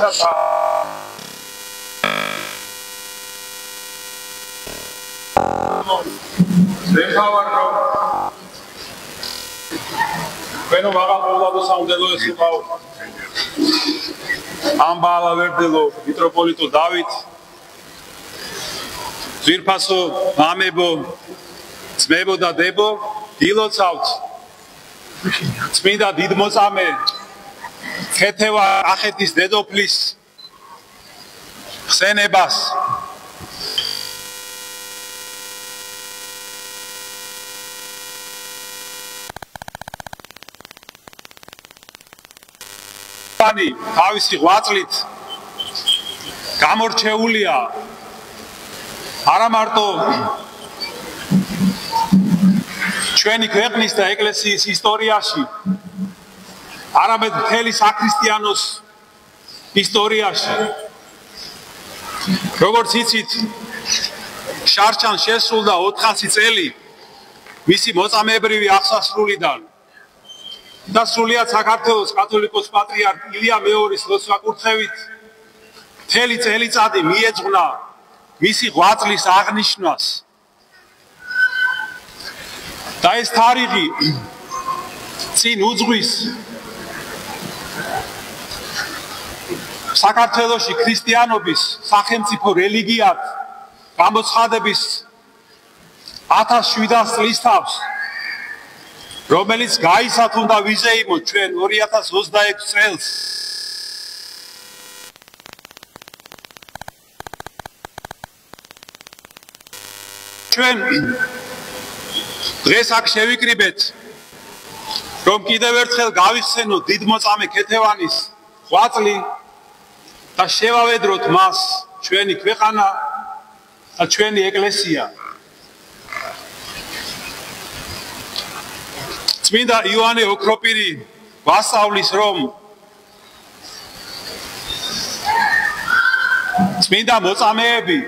როდესაც ზემთავარო ვენო მაღალ მოვლადო სამუდელო ეს უყავ ამბალა ვერდელო მიტროპოლიტო დავით ძვირფასო მამებო ძმებო და დებო დილოცავთ წმინდა დიდმოწამე ხეთევა ახეთის დედოფლის ხსენებას თავისი ღვაწლით გამორჩეულია არა მარტო ჩვენი ქვეყნის და ეკლესიის ისტორიაში არამედ მთელი საქრისტიანოს ისტორიაში როგორც იცით შარშან შესრულდა 400 წელი მისი მოწამეებრივი აღსასრულიდან და სრულიად საქართველოს კათოლიკოს პატრიარქ ილია მეორის ლოცვა-კურთხევით მთელი წელიწადი მიეძღვნა მისი ღვაწლის აღნიშვნას და ეს თარიღი წინ უძღვის საქართველოში ქრისტიანობის სახელმწიფო რელიგიად გამოცხადების 1700 წლის თავს რომელიც გაისათ უნდა ვიზეიმოთ ჩვენ 2026 წელს ჩვენ დღეს აქ შევიკრიბეთ რომ კიდევ ერთხელ გავიხსენოთ დიდმოწამე ქეთევანის ღვაწლი და შევავედროთ მას ჩვენი ქვეყანა და ჩვენი ეკლესია წმინდა იოანე ოქროპირი ვასწავლის რომ წმინდა მოწამეები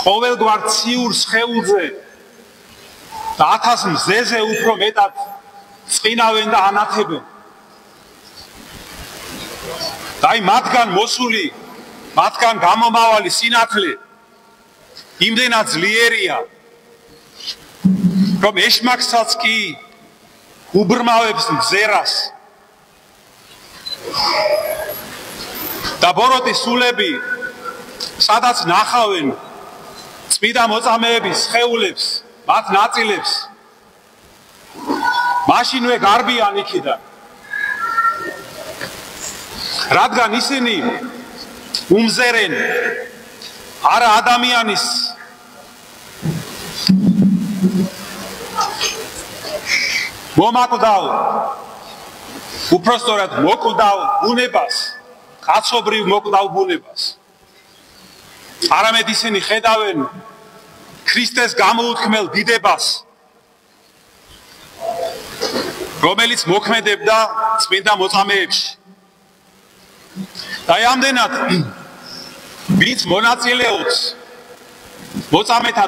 ყოველგვარ ციურ სხეულზე და 1000 მზეზე უფრო მეტად წინავენ და ანათებენ და აი მათგან მოსული მათგან გამომავალი სინათლე იმდენად ძლიერია რომ ეშმაკსაც კი უბრმავებს მზერას და ბოროტის სულები სადაც ნახავენ წმინდა მოწამეების სხეულებს მათ ნაწილებს მაშინვე გარბიან იქიდან რადგან ისინი უმზერენ არა ადამიანის მომაკვდავ უпростоრად მოკვდავ ბუნებას კაცობრივ მოკვდავ ბუნებას არამედ ისინი ხედავენ ქრისტეს გამოუთქმელ დიდებას რომელიც მოქმედებდა წმინდა მოწამეებში და ამდენად ვინც მონაწილეობს მოწამეთა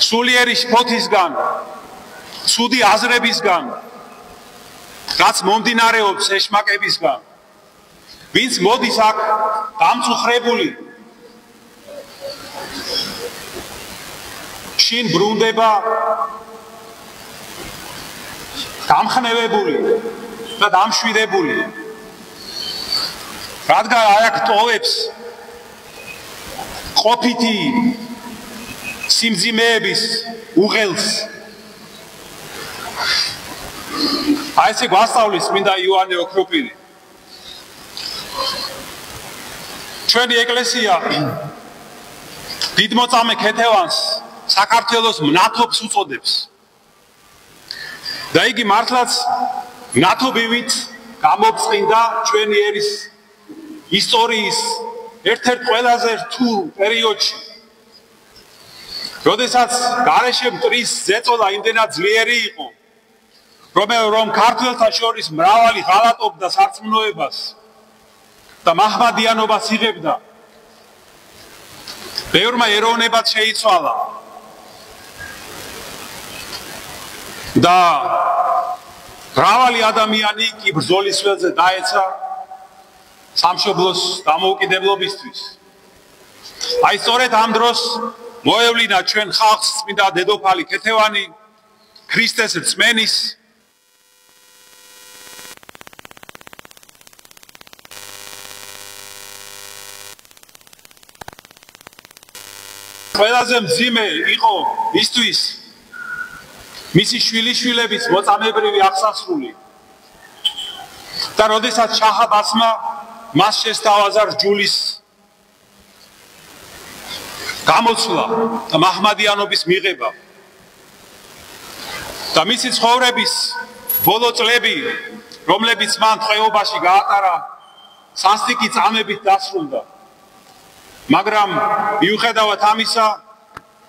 სულიერი შფოთისგან ცუდი აზრებისგან რაც მომდინარეობს ეშმაკებისგან ვინც მოდის აქ დამწუხრებული შინ ბრუნდება დამხნევებული და დამშვიდებული რადგან აქ ტოვებს ყოფითი სიმძიმეების უღელს აი ესე გვასწავლის წმინდა იოანე ოქროპირი ჩვენი ეკლესია დიდმოწამე ქეთევანს საქართველოს მნათობს უწოდებს და იგი მართლაც მნათობივით გამოფწინდა ჩვენი ერის ისტორიის ერთ-ერთ ყველაზე რთულ პერიოდში როდესაც გარეშე მტრის ზეწოლა იმდენად ძლიერი იყო რომ ქართველთა შორის მრავალი ღალატობდა სარწმუნოებას და მაჰმადიანობას იღებდა ბევრმა ეროვნებად შეიცვალა და მრავალი ადამიანი კი ბრძოლის ველზე დაეცა სამშობლოს დამოუკიდებლობისთვის. აი სწორედ ამ დროს მოევლინა ჩვენ ხალხს წმინდა დედოფალი ქეთევანი ქრისტეს რწმენის ყველაზე მძიმე იყო ისთვის მისი შვილიშვილების მოწამებრივი აღსასრული და როდესაც შაჰ აბასმა მას შესთავაზა რჯულის გამოცვლა და მაჰმადიანობის მიღება და მისი ცხოვრების ბოლო წლები, რომლებიც მან ტყვეობაში გაატარა, სასტიკი წამებით დასრულდა. მაგრამ მიუხედავად ამისა,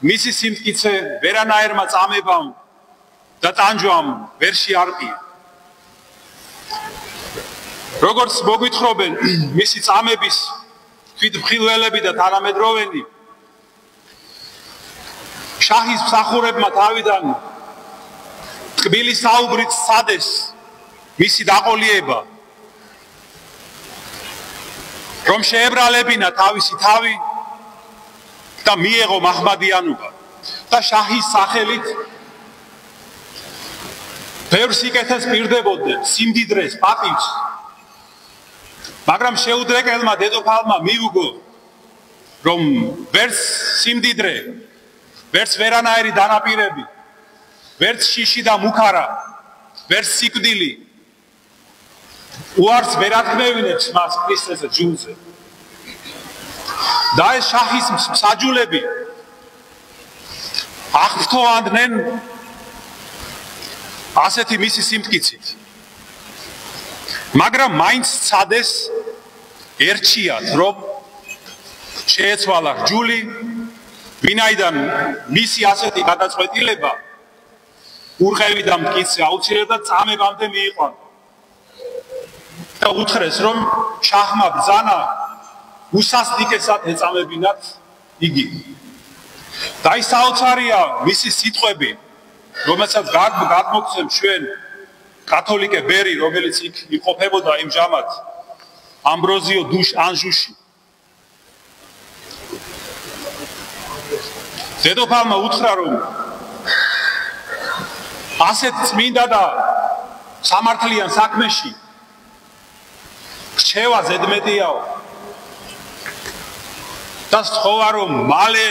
მისი სიმტკიცე ვერანაირმა წამებამ და ტანჯვამ ვერ შეარყია. როგორც მოგვითხრობენ მისი წამების თვითმხილველები და თანამედროვენი შაჰის მსახურებმა თავიდან ტკბილი საუბრით სცადეს მისი დაყოლიება, რომ შეებრალებინა თავისი თავი და მიეღო მაჰმადიანობა და შაჰის სახელით ბევრ სიკეთეს პირდებოდნენ, სიმდიდრეს, პატივს. მაგრამ შეუდრეკელმა დედოფალმა მიუგო, რომ ვერც სიმდიდრე, ვერც ვერანაირი დანაპირები, ვერც შიში და მუქარა, ვერც სიკვდილი უარს ვერ ათქმევინებს მას ქრისტეს ჯულზე. და ეს შაჰის მსაჯულები აღფრთოვანდნენ ასეთი მისი სიმტკიცით. მაგრამ მაინც სცადეს ერჩიათ, რომ შეეცვალა რჯული, ვინაიდან მისი ასეთი გადაწყვეტილება ურყევი და მტკიცე აუცილებლად წამებამდე მიიყვანა. და უთხრეს, რომ შაჰმა ბრძანა უსასტიკესად ეწამებინათ იგი. და ის საოცარია მისი სიტყვები, რომელსაც გადმოგცემ ჩვენ კათოლიკე ბერი, რომელიც იქ იმყოფებოდა იმჟამად ამბროზიო დუშ ანჟუში. დედოფალმა უთხრა, რომ ასეთ წმინდა და სამართლიან საქმეში რჩევა ზედმეტიაო და სთხოვა, რომ მალე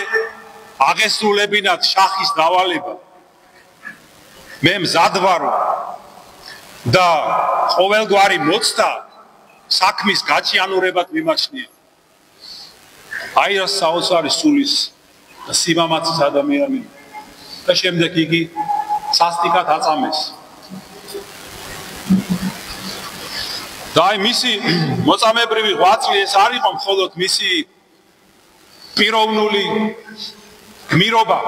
აღესრულებინათ შაჰის დავალება. მე მზად ვარო და ყოველგვარი მოცდა საქმის გაჭიანურებად მიმაჩნია. აი რა საოცარი სულის და სიმამაცის ადამიანი. და შემდეგ იგი სასტიკად აწამეს. და აი მისი მოწამებრივი ღვაწლი ეს არ იყო მხოლოდ მისი პიროვნული გმირობა.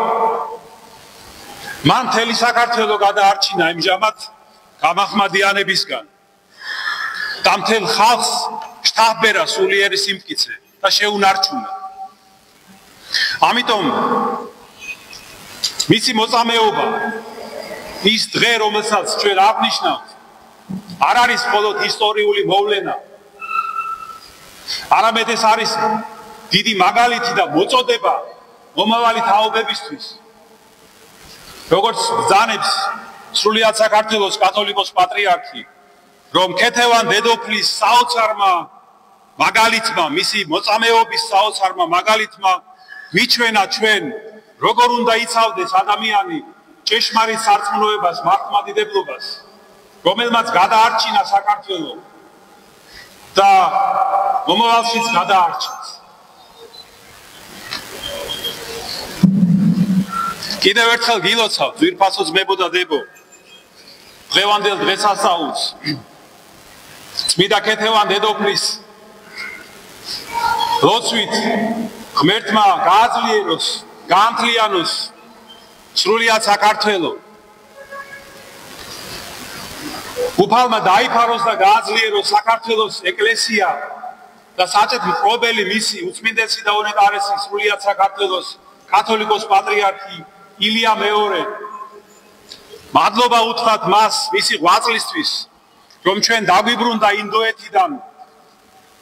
მან მთელი საქართველო გადაარჩინა იმჟამად გამაჰმადიანებისგან და მთელ ხალხს შთაბერა სულიერი სიმტკიცე და შეუნარჩუნა. ამიტომ მისი მოწამეობა ის დღე, რომელსაც ჩვენ აღნიშნავთ, არ არის მხოლოდ ისტორიული მოვლენა, არამედ ეს არის დიდი მაგალითი და მოწოდება მომავალი თაობებისთვის. როგორც ბრძანებს სრულიად საქართველოს კათოლიკოს პატრიარქი, რომ ქეთევან დედოფლის საოცარმა მაგალითმა, მისი მოწამეობის საოცარმა მაგალითმა მიჩვენა ჩვენ, როგორ უნდა იცავდეს ადამიანი ჭეშმარიტ სარწმუნოებას, მართლმადიდებლობას, რომელმაც გადაარჩინა საქართველო და მომავალშიც გადაარჩენს. კიდევ ერთხელ გილოცავ, ძვირფასო ძმებო და დებო, დღევანდელ დღესასწაულს წმინდა ქეთევან დედოფლის ლოცვით ღმერთმა გააძლიეროს, გაამთლიანოს სრულიად საქართველო. უფალმა დაიფაროს და გააძლიეროს საქართველოს ეკლესია და საჭეთ მკვლელი მისი უწმინდესი და უნეტარესი სრულიად საქართველოს კათოლიკოს პატრიარქი ილია მეორე მადლობა უთხრათ მას მისი ღვაწლისთვის რომ ჩვენ დაგვიბრუნდა ინდოეთიდან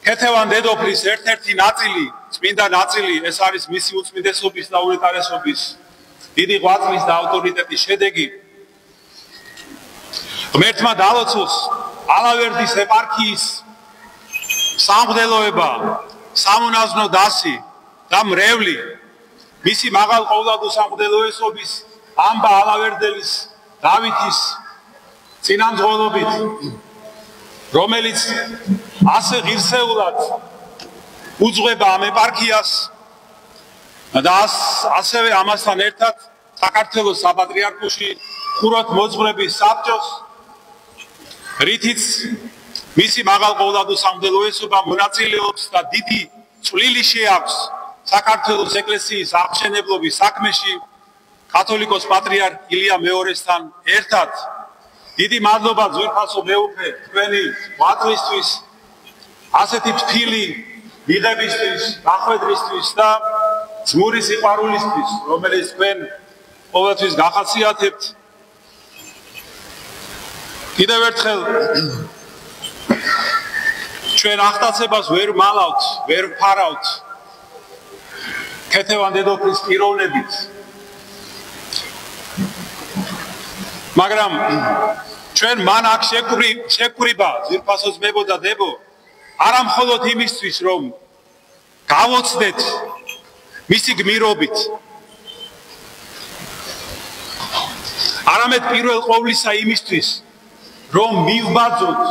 ქეთევან დედოფლის ერთ-ერთი ნაწილი წმინდა ნაწილი ეს არის მისი უწმინდესობის და უნეტარესობის დიდი ღვაწლის და ავტორიტეტის შედეგი ღმერთმა დაალოცოს ალავერდის ეპარქიის სამღვდელოება სამონაზვნო დასი და მრევლი მისი მაღალ ყოვლადო სამღვდელოესობის ამბა ალავერდელის დავითის წინამძღოლობით რომელიც ასე ღირსეულად უძღვება ამ ეპარქიას და ასევე ამასთან ერთად საქართველოს საპატრიარქოში ხუროთ მოძღვრების საბჭოს რითიც მისი მაღალ ყოვლადო სამღვდელოესობა მონაწილეობს და დიდი წვლილი შეაქვს საქართველოს ეკლესიის აღმშენებლობის საქმეში კათოლიკოს პატრიარქ ილია მეორესთან ერთად დიდი მადლობა ძვირფასო მეუფე თქვენი ღვაწლისთვის ასეთი თბილი მიღებისთვის გახვედრისთვის და ძმური სიყვარულისთვის რომელიც თქვენ ყოველთვის გახასიათებთ კიდევ ერთხელ ჩვენ აღტაცებას ვერ მალავთ ვერ ვფარავთ ქეთევან დედოფლის პიროვნებით მაგრამ ჩვენ მან აქ შეკვრიბა ძვირფასო ძმებო და დებო არა მხოლოდ იმისთვის რომ გავოცდეთ მისი გმირობით არამედ პირველ ყოვლისა იმისთვის რომ მივბაძოთ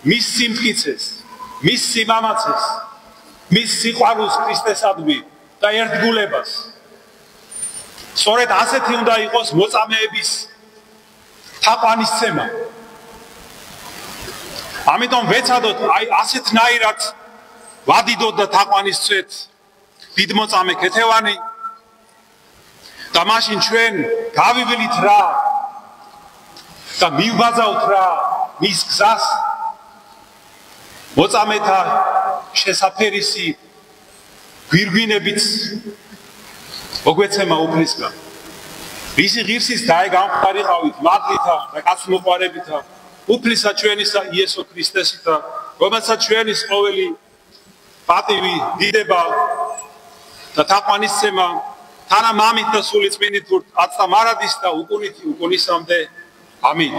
მის სიმტკიცეს მის სიმამაცეს მის სიყვარულს ქრისტესადმი და ერთგულებას სწორედ ასეთი უნდა იყოს მოწამეების თაყვანისცემა ამიტომ ვეცადოთ აი ასეთნაირად ვადიდოთ და თაყვანისცეთ დიდმოწამე ქეთევანი და მაშინ ჩვენ გავივლით რა და მივბაძავთ რა მის გზას მოწამეთა შესაფერისი გვირგვინებით მოგვეცემა უფლისგან ვისი ღირსის დაეგამხარიყავით მადლითა და კაცმოყვარევითა უფლისა ჩვენისა იესო ქრისტესითა რომელსაც ჩვენის ყოველი პატივი დიდება და თაყვანისცემა თანა მამით და სული წმინდით აცთა მარადის და უკუნითი უკუნისამდე ამინ